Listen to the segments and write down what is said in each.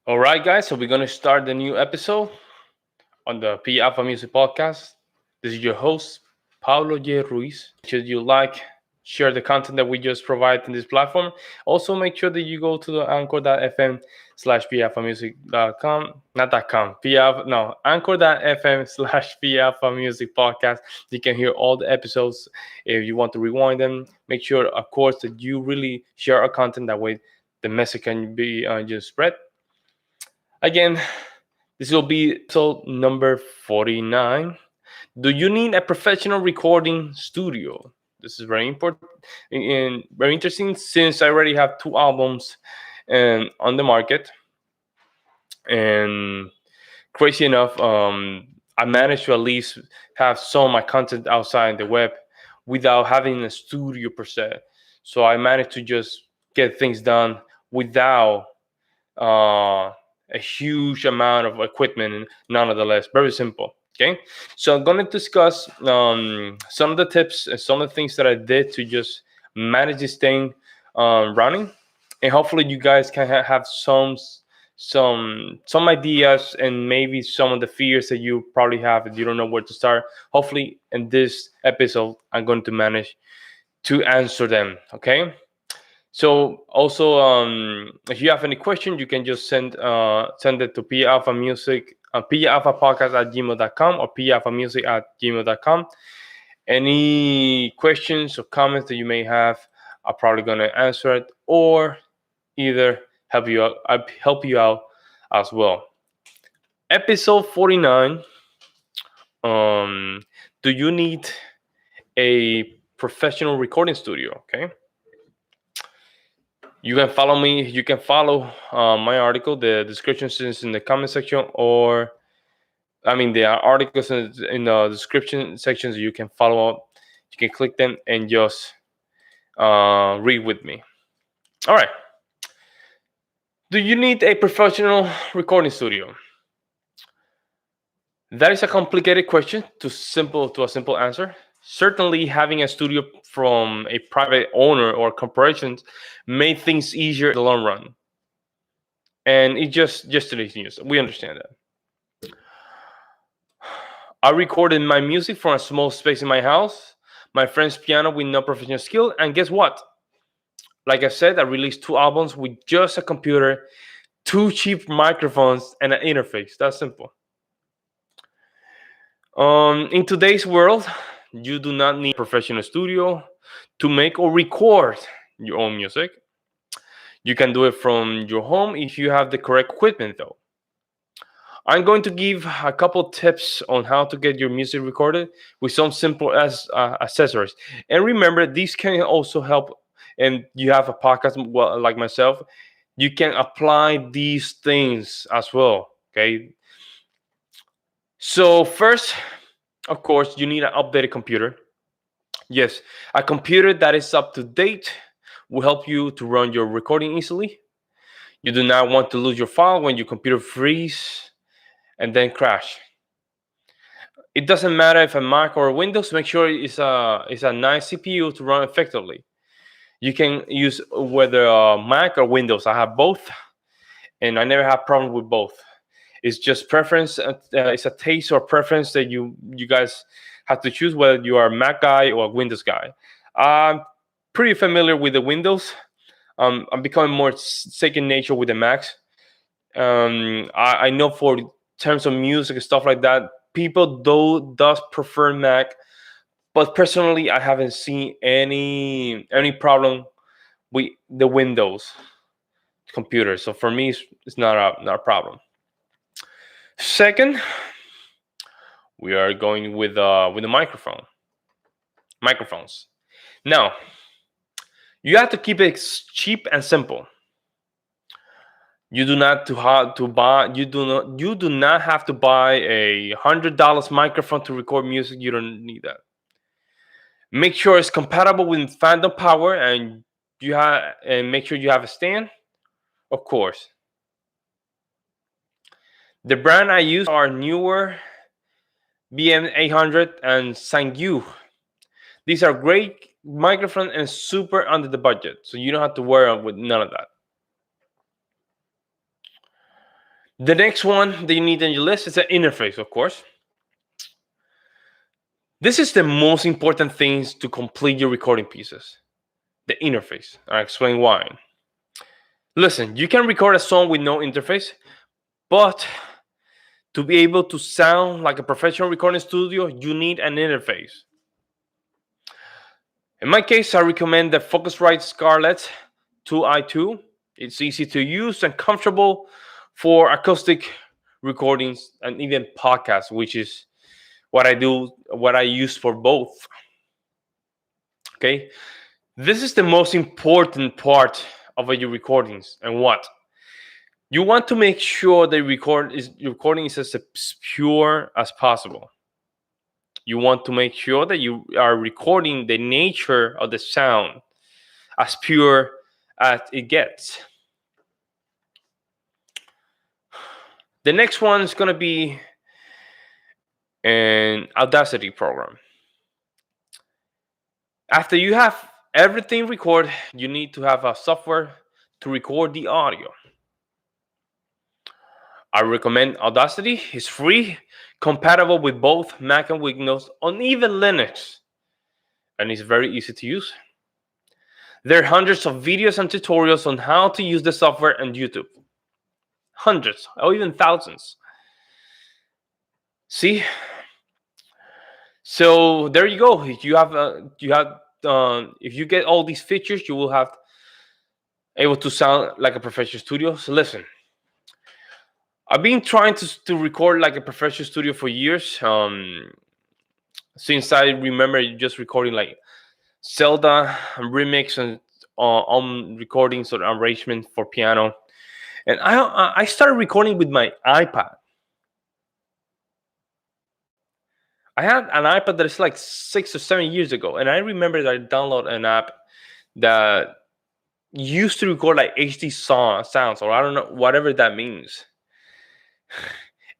All right, guys. So we're gonna start the new episode on the P Alpha Music Podcast. This is your host, Paulo J. Ruiz. Should you like, share the content that we just provide in this platform. Also, make sure that you go to the anchor.fm slash pjalphamusic.com, not dot .com, no, anchor.fm slash pjalphamusic podcast. You can hear all the episodes. If you want to rewind them, make sure, of course, that you really share our content. That way, the message can be just spread. Again, this will be episode number 49. Do you need a professional recording studio? This is very important and very interesting since I already have two albums on the market. And crazy enough, I managed to at least have some of my content outside the web without having a studio per se. So I managed to just get things done without a huge amount of equipment, and nonetheless, very simple. Okay, so I'm going to discuss some of the tips and some of the things that I did to just manage this thing running, and hopefully you guys can have some ideas and maybe some of the fears that you probably have if you don't know where to start. Hopefully, in this episode, I'm going to manage to answer them. Okay. So also, if you have any question, you can just send it to pjalphapodcast at gmail.com or pjalphamusic at gmail.com. Any questions or comments that you may have, I'm probably gonna answer it or either help you out as well. Episode 49. Do you need a professional recording studio? Okay. You can follow me. You can follow my article. The description is in the comment section, or I mean, there are articles in the description sections. You can follow up. You can click them and just read with me. All right. Do you need a professional recording studio? That is a complicated question to a simple answer. Certainly, having a studio from a private owner or corporation made things easier in the long run. And it just today's news. We understand that. I recorded my music from a small space in my house, my friend's piano with no professional skill, and guess what? Like I said, I released two albums with just a computer, two cheap microphones, and an interface. That's simple. In today's world, you do not need a professional studio to make or record your own music. You can do it from your home if you have the correct equipment, though. I'm going to give a couple tips on how to get your music recorded with some simple accessories. And remember, these can also help. And you have a podcast, well, like myself, you can apply these things as well. Okay. So first, of course, you need an updated computer. Yes, a computer that is up to date will help you to run your recording easily. You do not want to lose your file when your computer freezes and then crash. It doesn't matter if a Mac or Windows. Make sure it's a nice CPU to run effectively. You can use whether Mac or Windows. I have both, and I never have problem with both. It's just preference. It's a taste or preference that you guys have to choose whether you are a Mac guy or a Windows guy. I'm pretty familiar with the Windows. I'm becoming more second nature with the Macs. I know for terms of music and stuff like that, people does prefer Mac, but personally, I haven't seen any problem with the Windows computer. So for me, it's not a problem. Second, we are going with the microphones. Now, you have to keep it cheap and simple. You do not to have to buy. You do not have to buy a $100 microphone to record music. You don't need that. Make sure it's compatible with phantom power, and make sure you have a stand. Of course, the brand I use are Newer, BM800, and Sangyu. These are great microphones and super under the budget, so you don't have to worry with none of that. The next one that you need on your list is an interface, of course. This is the most important things to complete your recording pieces. The interface. I'll explain why. Listen, you can record a song with no interface, but to be able to sound like a professional recording studio, you need an interface. In my case, I recommend the Focusrite Scarlett 2i2. It's easy to use and comfortable for acoustic recordings and even podcasts, which is what I use for both. Okay, this is the most important part of your recordings. And what you want to make sure the recording is as pure as possible. You want to make sure that you are recording the nature of the sound as pure as it gets. The next one is going to be an Audacity program. After you have everything recorded, you need to have a software to record the audio. I recommend Audacity. It's free, compatible with both Mac and Windows, and even Linux, and it's very easy to use. There are hundreds of videos and tutorials on how to use the software on YouTube. Hundreds or even thousands. See? So there you go. If you get all these features, you will have able to sound like a professional studio. So listen, I've been trying to record like a professional studio for years. Since I remember just recording like Zelda remix and recordings or arrangement for piano, and I started recording with my iPad. I had an iPad that is like 6 or 7 years ago, and I remember that I downloaded an app that used to record like HD sounds, or I don't know, whatever that means.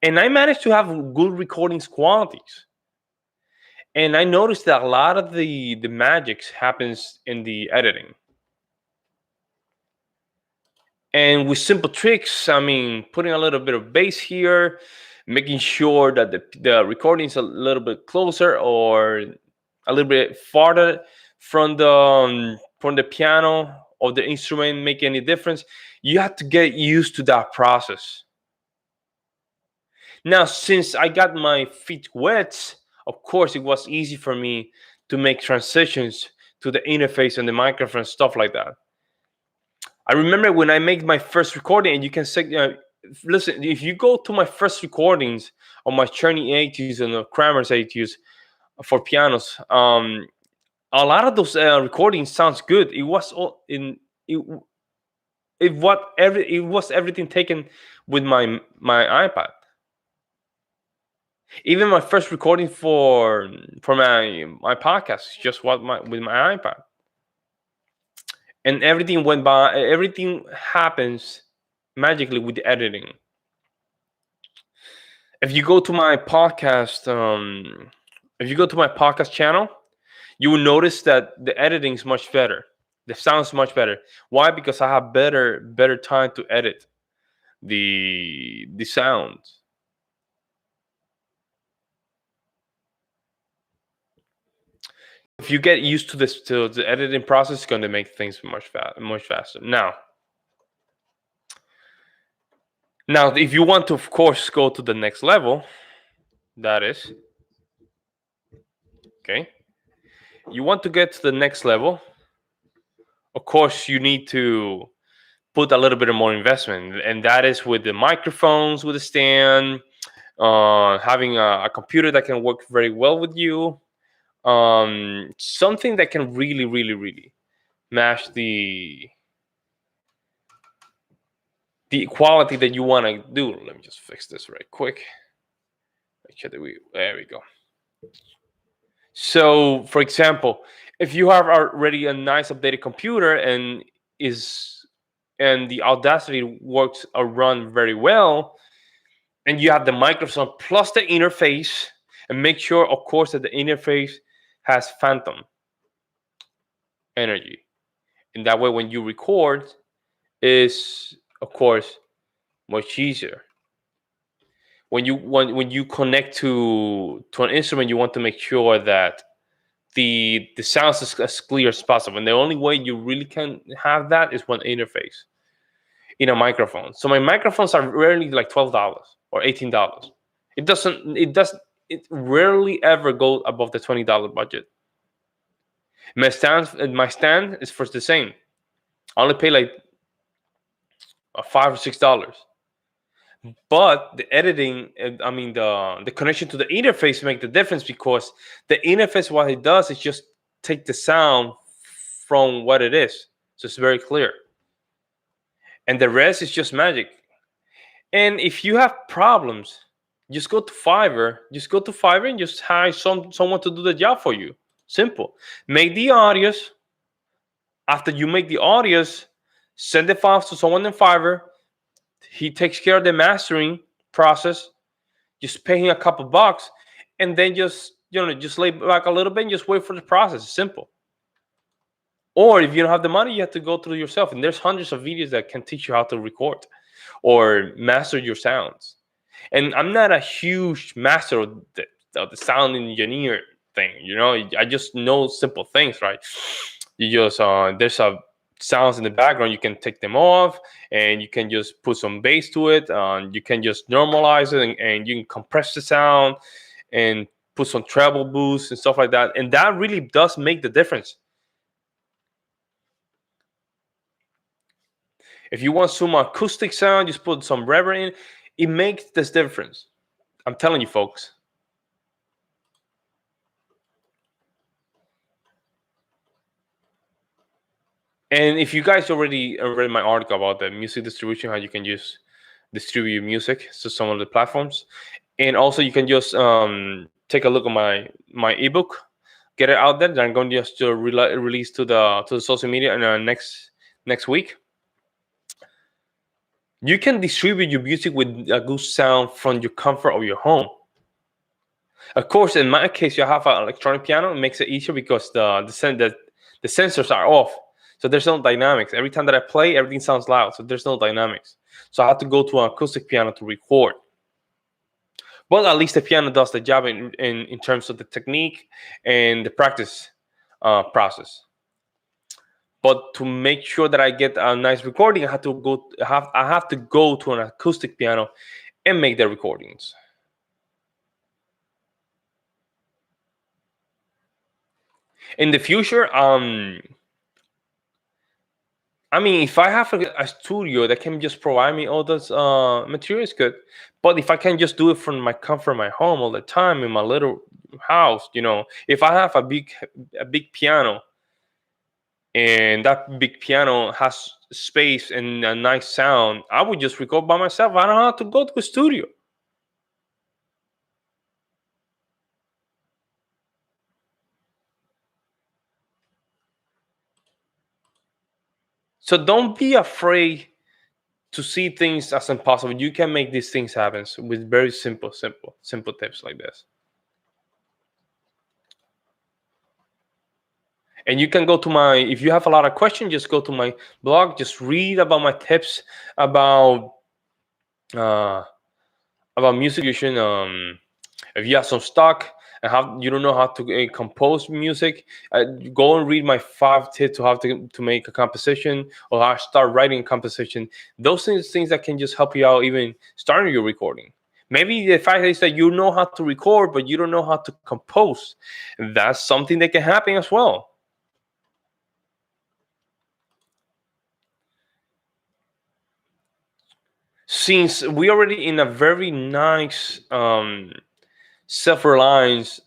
And I managed to have good recordings qualities. And I noticed that a lot of the magic happens in the editing. And with simple tricks, I mean, putting a little bit of bass here, making sure that the recording is a little bit closer or a little bit farther from the piano or the instrument make any difference. You have to get used to that process. Now, since I got my feet wet, of course, it was easy for me to make transitions to the interface and the microphone, stuff like that. I remember when I made my first recording, and you can say, listen, if you go to my first recordings on my Czerny 80s and the Kramer's 80s for pianos, a lot of those recordings sounds good. It was all in it was everything taken with my iPad. Even my first recording for my podcast just was with my iPad, and everything went by. Everything happens magically with the editing. If you go to my podcast, if you go to my podcast channel, you will notice that the editing is much better. The sound's much better. Why? Because I have better time to edit the sound. If you get used to this to the editing process, it's going to make things much faster. Now, if you want to, of course, go to the next level, that is okay. You want to get to the next level. Of course, you need to put a little bit of more investment, and that is with the microphones, with the stand, having a computer that can work very well with you, something that can really match the quality that you want to do. Let me just fix this right quick. Make sure that there we go. So, for example, if you have already a nice updated computer and the Audacity works or run very well, and you have the microphone plus the interface, and make sure, of course, that the interface has phantom energy, and that way when you record is, of course, much easier. When you connect to an instrument, you want to make sure that the sounds is as clear as possible. And the only way you really can have that is one interface in a microphone. So my microphones are rarely like $12 or $18. It rarely ever goes above the $20 budget. My stand is for the same. I only pay like $5 or $6. But the editing, I mean the connection to the interface make the difference, because the interface, what it does is just take the sound from what it is, so it's very clear, and the rest is just magic. And if you have problems, just go to Fiverr and just hire someone to do the job for you. Simple. Make the audios. After you make the audios, send the files to someone in Fiverr. He takes care of the mastering process. Just pay him a couple bucks, and then just lay back a little bit and just wait for the process. It's simple. Or if you don't have the money, you have to go through yourself. And there's hundreds of videos that can teach you how to record or master your sounds. And I'm not a huge master of the sound engineer thing. I just know simple things, right? You just there's a sounds in the background, you can take them off, and you can just put some bass to it. You can just normalize it, and you can compress the sound and put some treble boost and stuff like that, and that really does make the difference. If you want some acoustic sound, just put some reverb in. It makes this difference. I'm telling you, folks. And if you guys already read my article about the music distribution, how you can just distribute music to some of the platforms, and also you can just take a look at my ebook, get it out there. That I'm going just to release to the social media in next week. You can distribute your music with a good sound from your comfort of your home. Of course, in my case, you have an electronic piano. It makes it easier because the sensors are off. So there's no dynamics. Every time that I play, everything sounds loud. So there's no dynamics. So I have to go to an acoustic piano to record. But at least the piano does the job in terms of the technique and the practice process. But to make sure that I get a nice recording, I have to go to an acoustic piano and make the recordings. In the future, I mean, if I have a studio that can just provide me all those materials, good. But if I can just do it from my comfort, my home all the time in my little house, if I have a big piano, and that big piano has space and a nice sound, I would just record by myself. I don't have to go to a studio. So don't be afraid to see things as impossible. You can make these things happen with very simple tips like this. And you can go to if you have a lot of questions, just go to my blog, just read about my tips about music distribution. If you have some stock and you don't know how to compose music, go and read my 5 tips to how to make a composition, or how to start writing a composition. Those things that can just help you out even starting your recording. Maybe the fact is that you know how to record, but you don't know how to compose. That's something that can happen as well. Since we already in a very nice self-reliance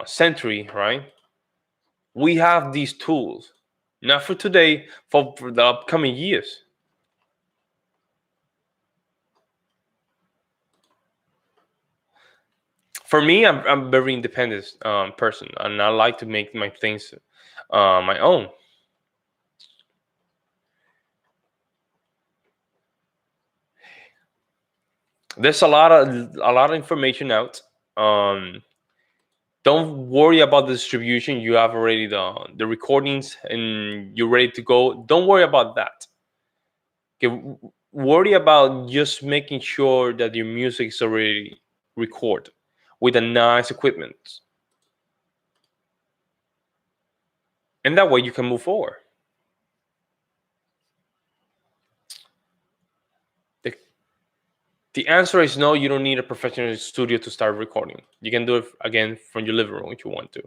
century, right? We have these tools, not for today, for the upcoming years. For me, I'm a very independent person, and I like to make my things my own. There's a lot of information out. Don't worry about the distribution. You have already the recordings and you're ready to go. Don't worry about that. Okay, worry about just making sure that your music is already recorded with a nice equipment, and that way you can move forward. The, the answer is no. You don't need a professional studio to start recording. You can do it again from your living room if you want to.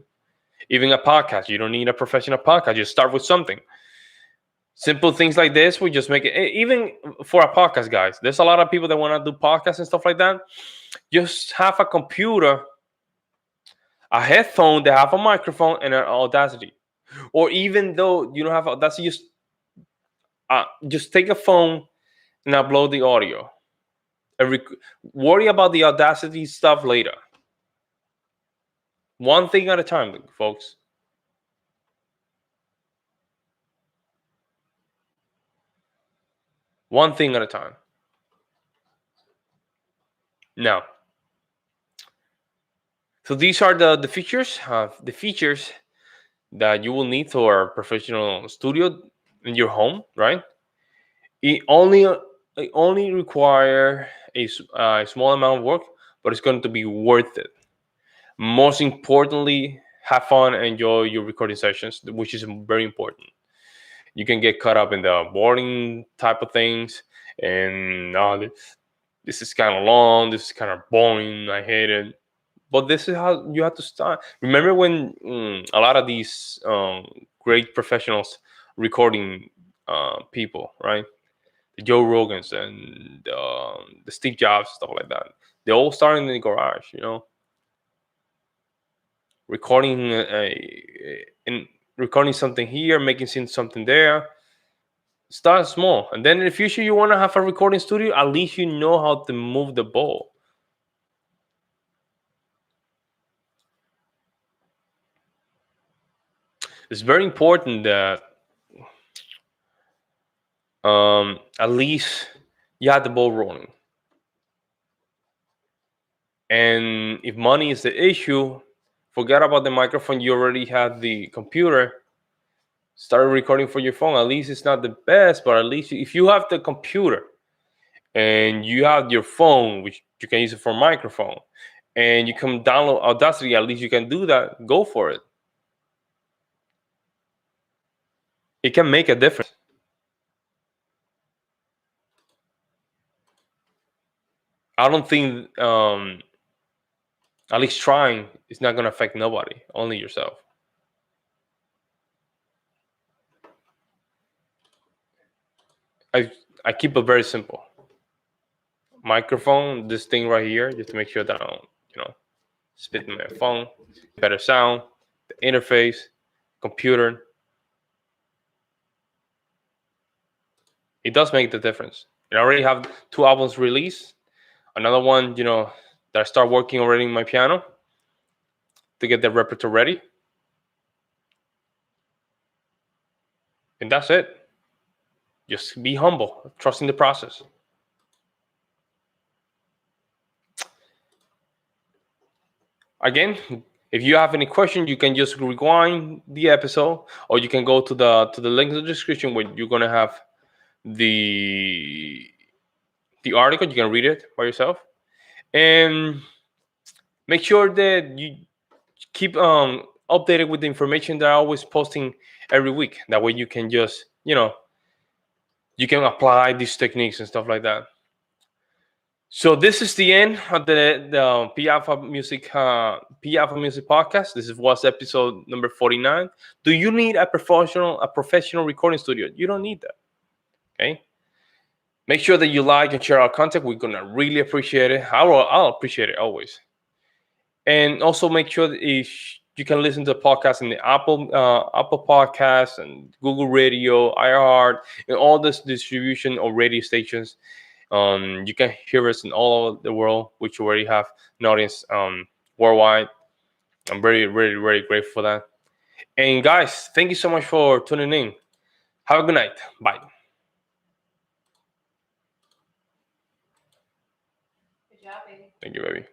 Even a podcast, you don't need a professional podcast. Just start with something simple. Things like this we just make it even for a podcast, guys. There's a lot of people that want to do podcasts and stuff like that. Just have a computer, a headphone that have a microphone, and an Audacity. Or even though you don't have Audacity, just take a phone and upload the audio and worry about the Audacity stuff later. One thing at a time, folks. One thing at a time. Now, so these are the features. The features that you will need for a professional studio in your home, right? It only require a small amount of work, but it's going to be worth it. Most importantly, have fun and enjoy your recording sessions, which is very important. You can get caught up in the boring type of things, and this is kind of long, this is kind of boring, I hate it. But this is how you have to start. Remember when a lot of these great professionals recording people, right? The Joe Rogans and the Steve Jobs, stuff like that. They all started in the garage, recording and recording something here, making something there. Start small, and then in the future you want to have a recording studio. At least you know how to move the ball. It's very important that at least you have the ball rolling. And if money is the issue, forget about the microphone. You already have the computer. Start recording for your phone. At least it's not the best, but at least if you have the computer and you have your phone, which you can use it for microphone, and you can download Audacity, at least you can do that. Go for it. It can make a difference. I don't think, at least trying, is not going to affect nobody, only yourself. I I keep it very simple. Microphone, this thing right here, just to make sure that I don't, spit in my phone. Better sound, the interface, computer. It does make the difference. I already have 2 albums released. Another one, that I start working already in my piano to get the repertoire ready. And that's it. Just be humble, trusting the process. Again, if you have any questions, you can just rewind the episode, or you can go to the link in the description where you're gonna have the article. You can read it by yourself, and make sure that you keep updated with the information that I'm always posting every week. That way you can just you can apply these techniques and stuff like that. So this is the end of the P Alpha Music podcast. This was episode number 49. Do you need a professional recording studio? You don't need that. Okay. Make sure that you like and share our content. We're gonna really appreciate it. I'll appreciate it always. And also make sure that if you can listen to the podcast in the Apple Podcasts and Google Radio, iHeart, and all this distribution or radio stations. You can hear us in all over the world, which you already have an audience worldwide. I'm very, very, very grateful for that. And guys, thank you so much for tuning in. Have a good night. Bye. Good job, baby. Thank you, baby.